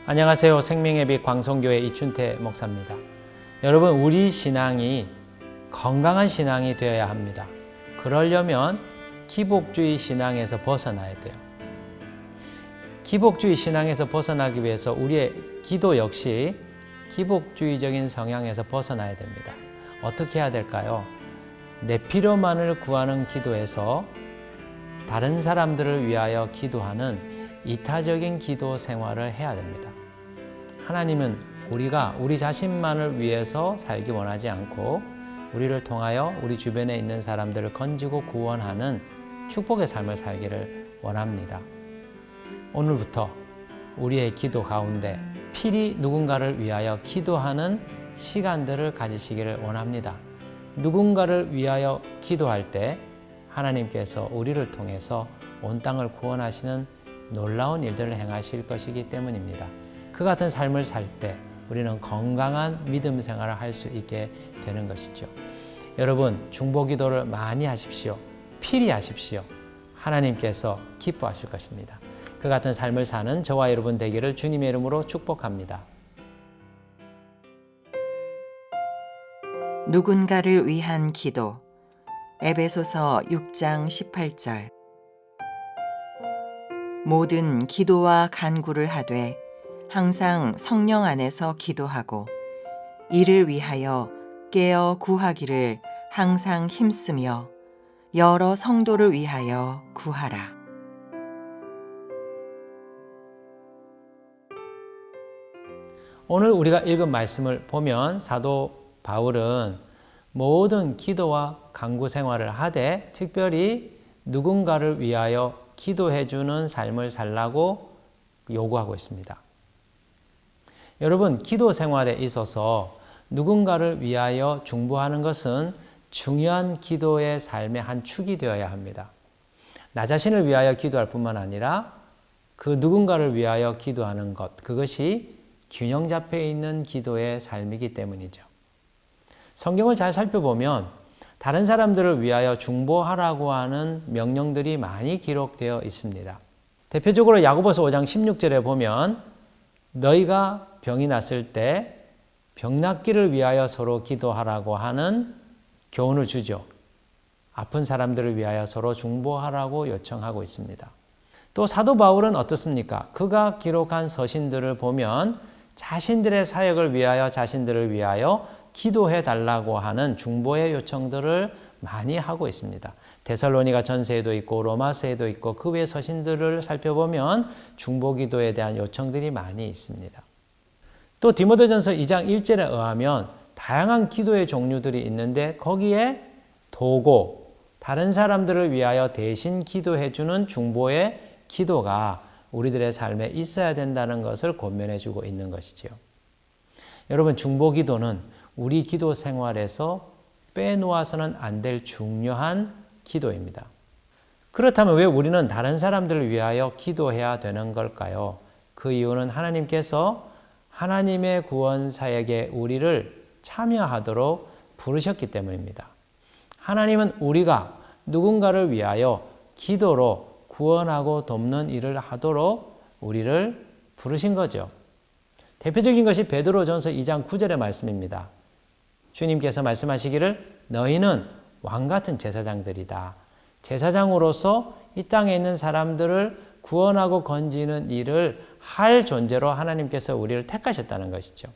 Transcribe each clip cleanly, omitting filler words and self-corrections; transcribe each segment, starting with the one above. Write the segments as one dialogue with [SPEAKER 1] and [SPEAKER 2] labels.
[SPEAKER 1] 안녕하세요. 생명의 빛 광송교회 이춘태 목사입니다. 여러분, 우리 신앙이 건강한 신앙이 되어야 합니다. 그러려면 기복주의 신앙에서 벗어나야 돼요. 기복주의 신앙에서 벗어나기 위해서 우리의 기도 역시 기복주의적인 성향에서 벗어나야 됩니다. 어떻게 해야 될까요? 내 필요만을 구하는 기도에서 다른 사람들을 위하여 기도하는 이타적인 기도 생활을 해야 됩니다. 하나님은 우리가 우리 자신만을 위해서 살기 원하지 않고 우리를 통하여 우리 주변에 있는 사람들을 건지고 구원하는 축복의 삶을 살기를 원합니다. 오늘부터 우리의 기도 가운데 필히 누군가를 위하여 기도하는 시간들을 가지시기를 원합니다. 누군가를 위하여 기도할 때 하나님께서 우리를 통해서 온 땅을 구원하시는 놀라운 일들을 행하실 것이기 때문입니다. 그 같은 삶을 살 때 우리는 건강한 믿음 생활을 할 수 있게 되는 것이죠. 여러분, 중보기도를 많이 하십시오. 필히 하십시오. 하나님께서 기뻐하실 것입니다. 그 같은 삶을 사는 저와 여러분 되기를 주님의 이름으로 축복합니다.
[SPEAKER 2] 누군가를 위한 기도. 에베소서 6장 18절. 모든 기도와 간구를 하되 항상 성령 안에서 기도하고 이를 위하여 깨어 구하기를 항상 힘쓰며 여러 성도를 위하여 구하라.
[SPEAKER 1] 오늘 우리가 읽은 말씀을 보면 사도 바울은 모든 기도와 간구 생활을 하되 특별히 누군가를 위하여 기도해주는 삶을 살라고 요구하고 있습니다. 여러분, 기도 생활에 있어서 누군가를 위하여 중보하는 것은 중요한 기도의 삶의 한 축이 되어야 합니다. 나 자신을 위하여 기도할 뿐만 아니라 그 누군가를 위하여 기도하는 것, 그것이 균형 잡혀 있는 기도의 삶이기 때문이죠. 성경을 잘 살펴보면 다른 사람들을 위하여 중보하라고 하는 명령들이 많이 기록되어 있습니다. 대표적으로 야고보서 5장 16절에 보면 너희가 병이 났을 때 병낫기를 위하여 서로 기도하라고 하는 교훈을 주죠. 아픈 사람들을 위하여 서로 중보하라고 요청하고 있습니다. 또 사도 바울은 어떻습니까? 그가 기록한 서신들을 보면 자신들의 사역을 위하여 자신들을 위하여 기도해 달라고 하는 중보의 요청들을 많이 하고 있습니다. 데살로니가 전서에도 있고 로마서에도 있고 그 외 서신들을 살펴보면 중보기도에 대한 요청들이 많이 있습니다. 또 디모데전서 2장 1절에 의하면 다양한 기도의 종류들이 있는데 거기에 도고, 다른 사람들을 위하여 대신 기도해주는 중보의 기도가 우리들의 삶에 있어야 된다는 것을 권면해주고 있는 것이지요. 여러분, 중보기도는 우리 기도 생활에서 빼놓아서는 안 될 중요한 기도입니다. 그렇다면 왜 우리는 다른 사람들을 위하여 기도해야 되는 걸까요? 그 이유는 하나님께서 하나님의 구원 사역에 우리를 참여하도록 부르셨기 때문입니다. 하나님은 우리가 누군가를 위하여 기도로 구원하고 돕는 일을 하도록 우리를 부르신 거죠. 대표적인 것이 베드로전서 2장 9절의 말씀입니다. 주님께서 말씀하시기를 너희는 왕같은 제사장들이다. 제사장으로서 이 땅에 있는 사람들을 구원하고 건지는 일을 할 존재로 하나님께서 우리를 택하셨다는 것이죠.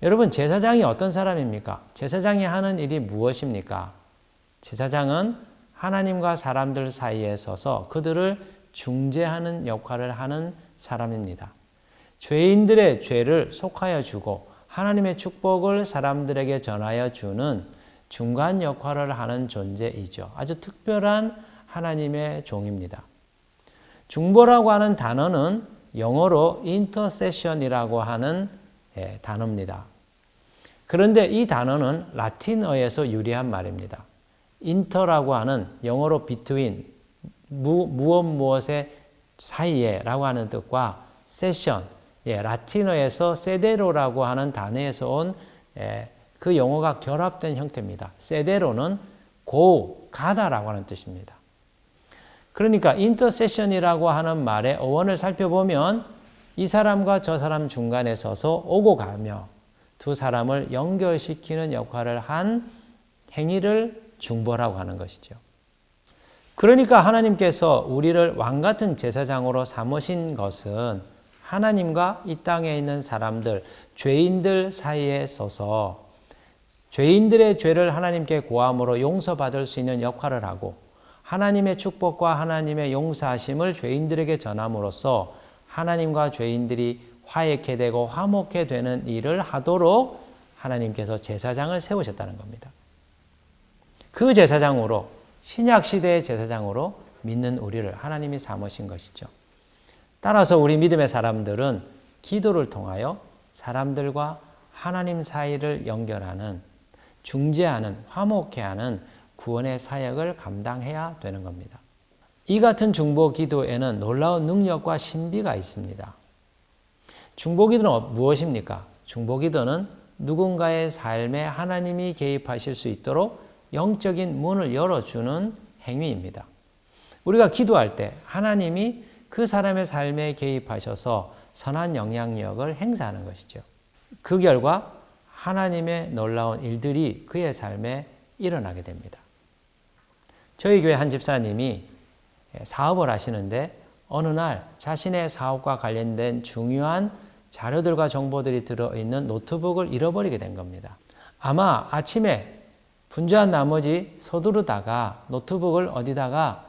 [SPEAKER 1] 여러분, 제사장이 어떤 사람입니까? 제사장이 하는 일이 무엇입니까? 제사장은 하나님과 사람들 사이에 서서 그들을 중재하는 역할을 하는 사람입니다. 죄인들의 죄를 속하여 주고 하나님의 축복을 사람들에게 전하여 주는 중간 역할을 하는 존재이죠. 아주 특별한 하나님의 종입니다. 중보라고 하는 단어는 영어로 intercession이라고 하는 단어입니다. 그런데 이 단어는 라틴어에서 유래한 말입니다. inter라고 하는 영어로 between, 무엇의 사이에라고 하는 뜻과 session, 라틴어에서 세데로라고 하는 단어에서 온 그 용어가 결합된 형태입니다. 세데로는 가다라고 하는 뜻입니다. 그러니까 인터세션이라고 하는 말의 어원을 살펴보면 이 사람과 저 사람 중간에 서서 오고 가며 두 사람을 연결시키는 역할을 한 행위를 중보라고 하는 것이죠. 그러니까 하나님께서 우리를 왕 같은 제사장으로 삼으신 것은 하나님과 이 땅에 있는 사람들, 죄인들 사이에 서서 죄인들의 죄를 하나님께 고함으로 용서받을 수 있는 역할을 하고 하나님의 축복과 하나님의 용서하심을 죄인들에게 전함으로써 하나님과 죄인들이 화해케 되고 화목케 되는 일을 하도록 하나님께서 제사장을 세우셨다는 겁니다. 그 제사장으로 신약시대의 제사장으로 믿는 우리를 하나님이 삼으신 것이죠. 따라서 우리 믿음의 사람들은 기도를 통하여 사람들과 하나님 사이를 연결하는, 중재하는, 화목케 하는 구원의 사역을 감당해야 되는 겁니다. 이 같은 중보 기도에는 놀라운 능력과 신비가 있습니다. 중보 기도는 무엇입니까? 중보 기도는 누군가의 삶에 하나님이 개입하실 수 있도록 영적인 문을 열어주는 행위입니다. 우리가 기도할 때 하나님이 그 사람의 삶에 개입하셔서 선한 영향력을 행사하는 것이죠. 그 결과 하나님의 놀라운 일들이 그의 삶에 일어나게 됩니다. 저희 교회 한 집사님이 사업을 하시는데 어느 날 자신의 사업과 관련된 중요한 자료들과 정보들이 들어있는 노트북을 잃어버리게 된 겁니다. 아마 아침에 분주한 나머지 서두르다가 노트북을 어디다가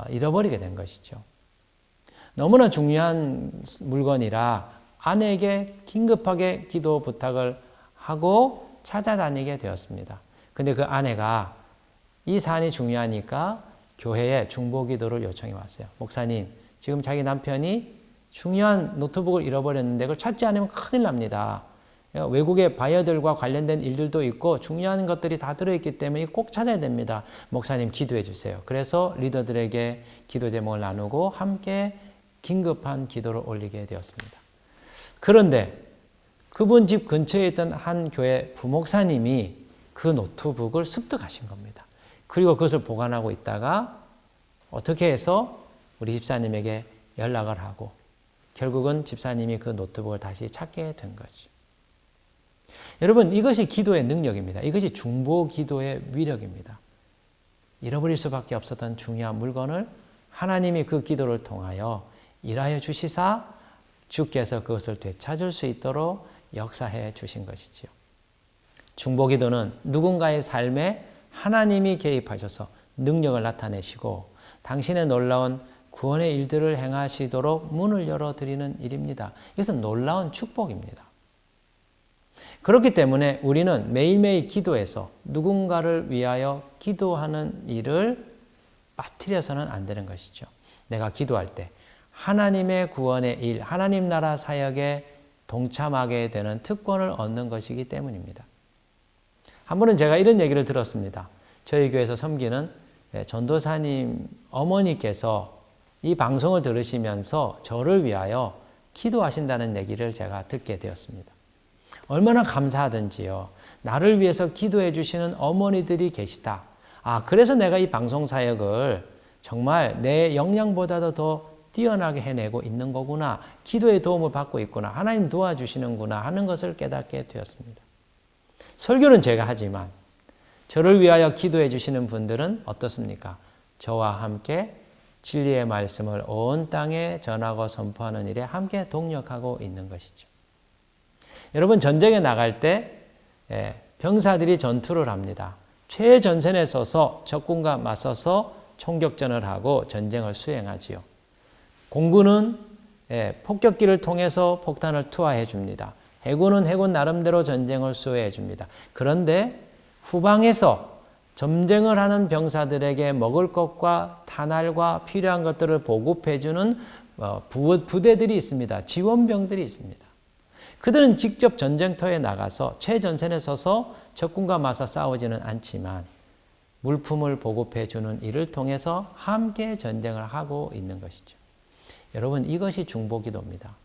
[SPEAKER 1] 잃어버리게 된 것이죠. 너무나 중요한 물건이라 아내에게 긴급하게 기도 부탁을 하고 찾아다니게 되었습니다. 근데 그 아내가 이 사안이 중요하니까 교회에 중보 기도를 요청해 왔어요. 목사님, 지금 자기 남편이 중요한 노트북을 잃어버렸는데 그걸 찾지 않으면 큰일 납니다. 외국의 바이어들과 관련된 일들도 있고 중요한 것들이 다 들어있기 때문에 꼭 찾아야 됩니다. 목사님 기도해 주세요. 그래서 리더들에게 기도 제목을 나누고 함께 긴급한 기도를 올리게 되었습니다. 그런데 그분 집 근처에 있던 한 교회 부목사님이 그 노트북을 습득하신 겁니다. 그리고 그것을 보관하고 있다가 어떻게 해서 우리 집사님에게 연락을 하고 결국은 집사님이 그 노트북을 다시 찾게 된 거죠. 여러분, 이것이 기도의 능력입니다. 이것이 중보 기도의 위력입니다. 잃어버릴 수밖에 없었던 중요한 물건을 하나님이 그 기도를 통하여 일하여 주시사 주께서 그것을 되찾을 수 있도록 역사해 주신 것이지요. 중보 기도는 누군가의 삶에 하나님이 개입하셔서 능력을 나타내시고 당신의 놀라운 구원의 일들을 행하시도록 문을 열어드리는 일입니다. 이것은 놀라운 축복입니다. 그렇기 때문에 우리는 매일매일 기도해서 누군가를 위하여 기도하는 일을 빠뜨려서는 안 되는 것이죠. 내가 기도할 때 하나님의 구원의 일, 하나님 나라 사역에 동참하게 되는 특권을 얻는 것이기 때문입니다. 한 번은 제가 이런 얘기를 들었습니다. 저희 교회에서 섬기는 전도사님 어머니께서 이 방송을 들으시면서 저를 위하여 기도하신다는 얘기를 제가 듣게 되었습니다. 얼마나 감사하든지요. 나를 위해서 기도해 주시는 어머니들이 계시다. 그래서 내가 이 방송 사역을 정말 내 역량보다도 더 뛰어나게 해내고 있는 거구나. 기도의 도움을 받고 있구나. 하나님 도와주시는구나 하는 것을 깨닫게 되었습니다. 설교는 제가 하지만 저를 위하여 기도해 주시는 분들은 어떻습니까? 저와 함께 진리의 말씀을 온 땅에 전하고 선포하는 일에 함께 동력하고 있는 것이죠. 여러분, 전쟁에 나갈 때 병사들이 전투를 합니다. 최전선에 서서 적군과 맞서서 총격전을 하고 전쟁을 수행하지요. 공군은 폭격기를 통해서 폭탄을 투하해 줍니다. 해군은 해군 나름대로 전쟁을 수행해 줍니다. 그런데 후방에서 전쟁을 하는 병사들에게 먹을 것과 탄알과 필요한 것들을 보급해 주는 부대들이 있습니다. 지원병들이 있습니다. 그들은 직접 전쟁터에 나가서 최전선에 서서 적군과 맞서 싸우지는 않지만 물품을 보급해 주는 일을 통해서 함께 전쟁을 하고 있는 것이죠. 여러분, 이것이 중보기도입니다.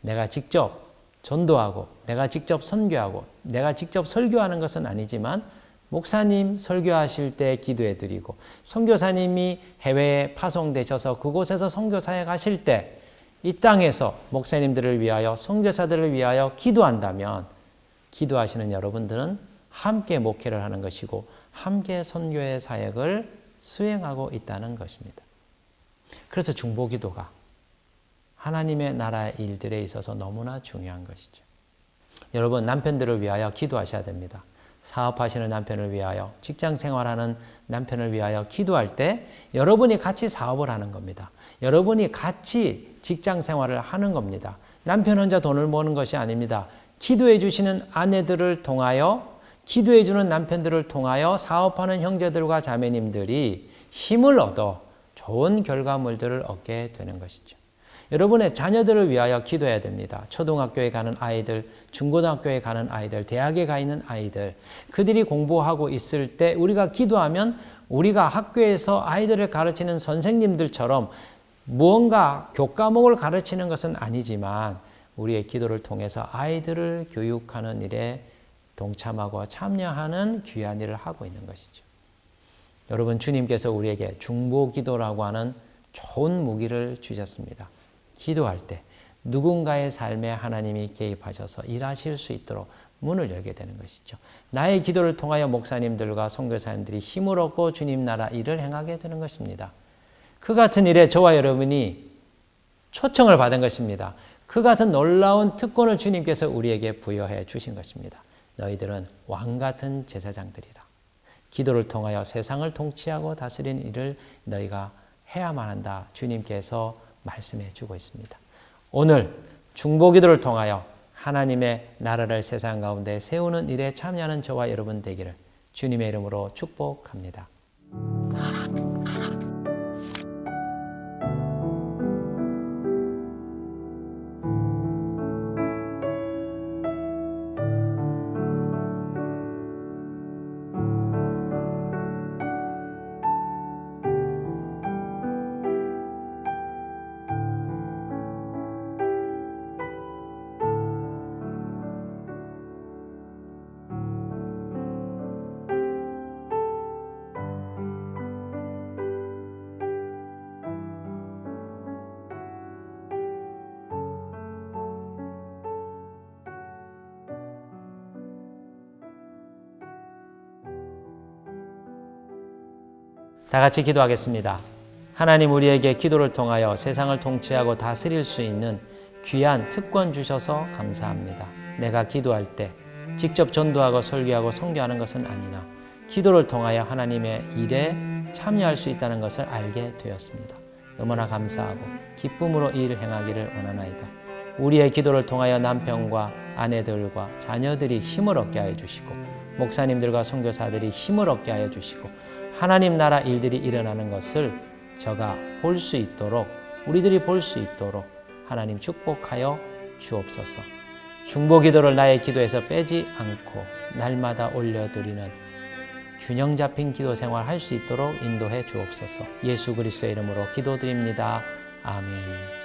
[SPEAKER 1] 내가 직접 전도하고 내가 직접 선교하고 내가 직접 설교하는 것은 아니지만 목사님 설교하실 때 기도해 드리고 선교사님이 해외에 파송되셔서 그곳에서 선교 사역 하실 때 이 땅에서 목사님들을 위하여 선교사들을 위하여 기도한다면 기도하시는 여러분들은 함께 목회를 하는 것이고 함께 선교의 사역을 수행하고 있다는 것입니다. 그래서 중보기도가 하나님의 나라의 일들에 있어서 너무나 중요한 것이죠. 여러분, 남편들을 위하여 기도하셔야 됩니다. 사업하시는 남편을 위하여, 직장 생활하는 남편을 위하여 기도할 때 여러분이 같이 사업을 하는 겁니다. 여러분이 같이 직장 생활을 하는 겁니다. 남편 혼자 돈을 모으는 것이 아닙니다. 기도해 주시는 아내들을 통하여, 기도해 주는 남편들을 통하여 사업하는 형제들과 자매님들이 힘을 얻어 좋은 결과물들을 얻게 되는 것이죠. 여러분의 자녀들을 위하여 기도해야 됩니다. 초등학교에 가는 아이들, 중고등학교에 가는 아이들, 대학에 가 있는 아이들, 그들이 공부하고 있을 때 우리가 기도하면 우리가 학교에서 아이들을 가르치는 선생님들처럼 무언가 교과목을 가르치는 것은 아니지만 우리의 기도를 통해서 아이들을 교육하는 일에 동참하고 참여하는 귀한 일을 하고 있는 것이죠. 여러분, 주님께서 우리에게 중보기도라고 하는 좋은 무기를 주셨습니다. 기도할 때 누군가의 삶에 하나님이 개입하셔서 일하실 수 있도록 문을 열게 되는 것이죠. 나의 기도를 통하여 목사님들과 선교사님들이 힘을 얻고 주님 나라 일을 행하게 되는 것입니다. 그 같은 일에 저와 여러분이 초청을 받은 것입니다. 그 같은 놀라운 특권을 주님께서 우리에게 부여해 주신 것입니다. 너희들은 왕 같은 제사장들이라. 기도를 통하여 세상을 통치하고 다스리는 일을 너희가 해야만 한다. 주님께서 말씀해 주고 있습니다. 오늘 중보기도를 통하여 하나님의 나라를 세상 가운데 세우는 일에 참여하는 저와 여러분 되기를 주님의 이름으로 축복합니다. 다 같이 기도하겠습니다. 하나님, 우리에게 기도를 통하여 세상을 통치하고 다스릴 수 있는 귀한 특권 주셔서 감사합니다. 내가 기도할 때 직접 전도하고 설교하고 선교하는 것은 아니나 기도를 통하여 하나님의 일에 참여할 수 있다는 것을 알게 되었습니다. 너무나 감사하고 기쁨으로 이 일을 행하기를 원하나이다. 우리의 기도를 통하여 남편과 아내들과 자녀들이 힘을 얻게 하여 주시고 목사님들과 선교사들이 힘을 얻게 하여 주시고 하나님 나라 일들이 일어나는 것을 저가 볼 수 있도록, 우리들이 볼 수 있도록 하나님 축복하여 주옵소서. 중보기도를 나의 기도에서 빼지 않고 날마다 올려드리는 균형 잡힌 기도 생활 할 수 있도록 인도해 주옵소서. 예수 그리스도의 이름으로 기도드립니다. 아멘.